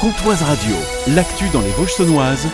Comtoise Radio, l'actu dans les Vosges saunoises,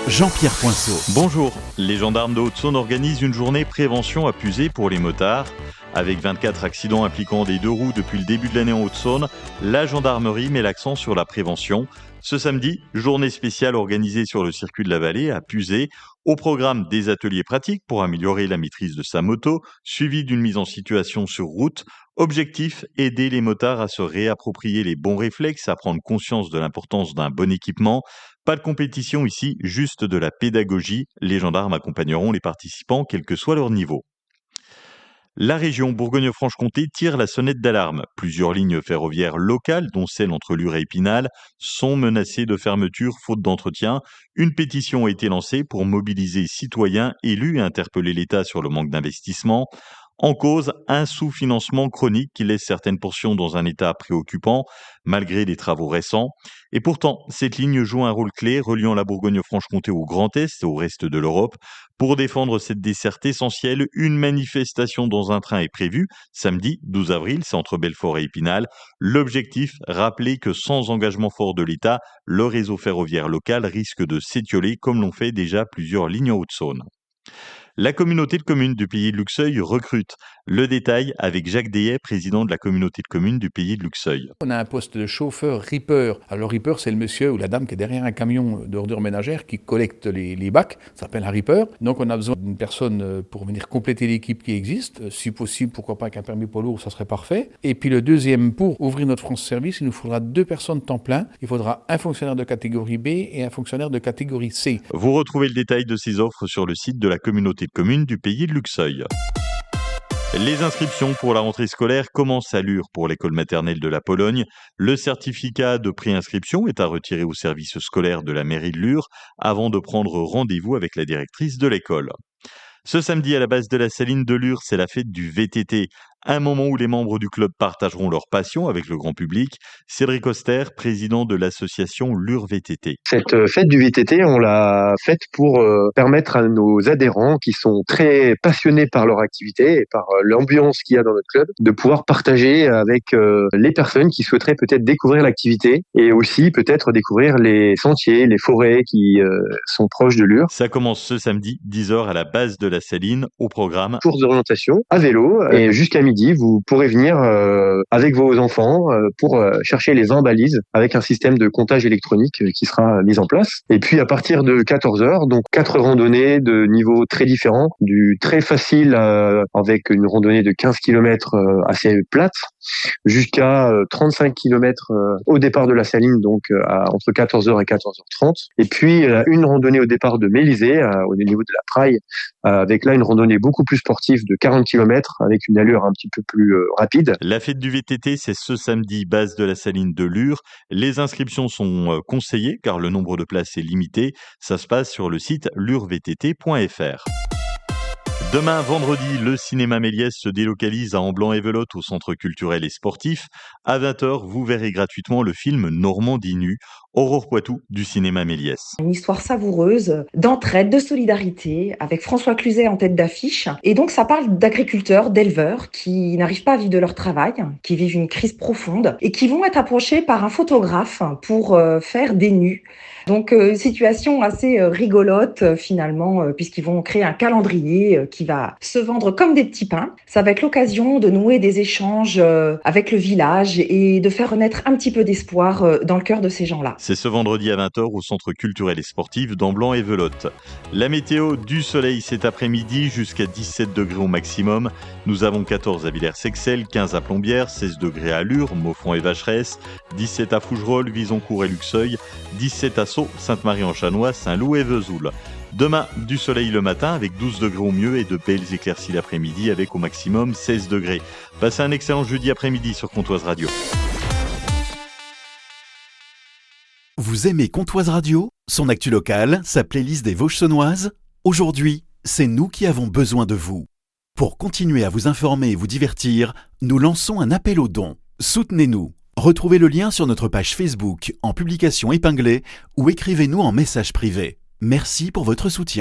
Jean-Pierre Poinceau. Bonjour, les gendarmes de Haute-Saône organisent une journée prévention à Pusey pour les motards. Avec 24 accidents impliquant des deux roues depuis le début de l'année en Haute-Saône, la gendarmerie met l'accent sur la prévention. Ce samedi, journée spéciale organisée sur le circuit de la Vallée à Pusey. Au programme des ateliers pratiques pour améliorer la maîtrise de sa moto, suivi d'une mise en situation sur route. Objectif, aider les motards à se réapproprier les bons réflexes, à prendre conscience de l'importance d'un bon équipement. Pas de compétition ici, juste de la pédagogie. Les gendarmes accompagneront les participants, quel que soit leur niveau. La région Bourgogne-Franche-Comté tire la sonnette d'alarme. Plusieurs lignes ferroviaires locales, dont celle entre Lure et Épinal, sont menacées de fermeture faute d'entretien. Une pétition a été lancée pour mobiliser citoyens, élus et interpeller l'État sur le manque d'investissement. En cause, un sous-financement chronique qui laisse certaines portions dans un état préoccupant, malgré des travaux récents. Et pourtant, cette ligne joue un rôle clé, reliant la Bourgogne-Franche-Comté au Grand Est et au reste de l'Europe. Pour défendre cette desserte essentielle, une manifestation dans un train est prévue, samedi 12 avril, c'est entre Belfort et Épinal. L'objectif, rappeler que sans engagement fort de l'État, le réseau ferroviaire local risque de s'étioler, comme l'ont fait déjà plusieurs lignes en Haute-Saône. La communauté de communes du Pays de Luxeuil recrute. Le détail avec Jacques Deyet, président de la communauté de communes du Pays de Luxeuil. On a un poste de chauffeur ripper. Alors ripper, c'est le monsieur ou la dame qui est derrière un camion d'ordures ménagères qui collecte les bacs. Ça s'appelle un ripper. Donc on a besoin d'une personne pour venir compléter l'équipe qui existe. Si possible, pourquoi pas avec un permis poids lourd, ça serait parfait. Et puis le deuxième, pour ouvrir notre France Service, il nous faudra 2 personnes temps plein. Il faudra un fonctionnaire de catégorie B et un fonctionnaire de catégorie C. Vous retrouvez le détail de ces offres sur le site de la communauté de communes du Pays de Luxeuil. Les inscriptions pour la rentrée scolaire commencent à Lure pour l'école maternelle de la Pologne. Le certificat de préinscription est à retirer au service scolaire de la mairie de Lure avant de prendre rendez-vous avec la directrice de l'école. Ce samedi, à la base de la Saline de Lure, c'est la fête du VTT. Un moment où les membres du club partageront leur passion avec le grand public. Cédric Auster, président de l'association Lure VTT. Cette fête du VTT, on l'a faite pour permettre à nos adhérents qui sont très passionnés par leur activité et par l'ambiance qu'il y a dans notre club, de pouvoir partager avec les personnes qui souhaiteraient peut-être découvrir l'activité et aussi peut-être découvrir les sentiers, les forêts qui sont proches de Lure. Ça commence ce samedi, 10h à la base de la Saline, au programme course d'orientation à vélo et jusqu'à midi, vous pourrez venir avec vos enfants pour chercher les 20 balises avec un système de comptage électronique qui sera mis en place. Et puis à partir de 14h, donc 4 randonnées de niveaux très différents, du très facile avec une randonnée de 15 km assez plate jusqu'à 35 km au départ de la Saline, donc entre 14h et 14h30. Et puis une randonnée au départ de Mélisée, au niveau de la Praille, avec là une randonnée beaucoup plus sportive de 40 km avec une allure un petit peu plus rapide. La fête du VTT, c'est ce samedi, base de la Saline de Lure. Les inscriptions sont conseillées car le nombre de places est limité. Ça se passe sur le site lurevtt.fr. Demain, vendredi, le cinéma Méliès se délocalise à Amblans-et-Velotte au centre culturel et sportif. À 20h, vous verrez gratuitement le film Normandie nue, Aurore Poitou du cinéma Méliès. Une histoire savoureuse, d'entraide, de solidarité, avec François Cluzet en tête d'affiche. Et donc ça parle d'agriculteurs, d'éleveurs qui n'arrivent pas à vivre de leur travail, qui vivent une crise profonde et qui vont être approchés par un photographe pour faire des nus. Donc situation assez rigolote finalement, puisqu'ils vont créer un calendrier qui va se vendre comme des petits pains. Ça va être l'occasion de nouer des échanges avec le village et de faire renaître un petit peu d'espoir dans le cœur de ces gens-là. C'est ce vendredi à 20h au centre culturel et sportif d'Amblans-et-Velotte. La météo, du soleil cet après-midi jusqu'à 17 degrés au maximum. Nous avons 14 à Villers-Sexel, 15 à Plombières, 16 degrés à Lure, Moffron et Vacheresse, 17 à Fougerolles, Visoncourt et Luxeuil, 17 à Sceaux, Sainte-Marie-en-Chanois, Saint-Loup et Vesoul. Demain, du soleil le matin avec 12 degrés au mieux et de belles éclaircies l'après-midi avec au maximum 16 degrés. Passez un excellent jeudi après-midi sur Comtoise Radio. Vous aimez Comtoise Radio, son actu locale, sa playlist des Vosges saunoises? Aujourd'hui, c'est nous qui avons besoin de vous. Pour continuer à vous informer et vous divertir, nous lançons un appel aux dons. Soutenez-nous. Retrouvez le lien sur notre page Facebook en publication épinglée ou écrivez-nous en message privé. Merci pour votre soutien.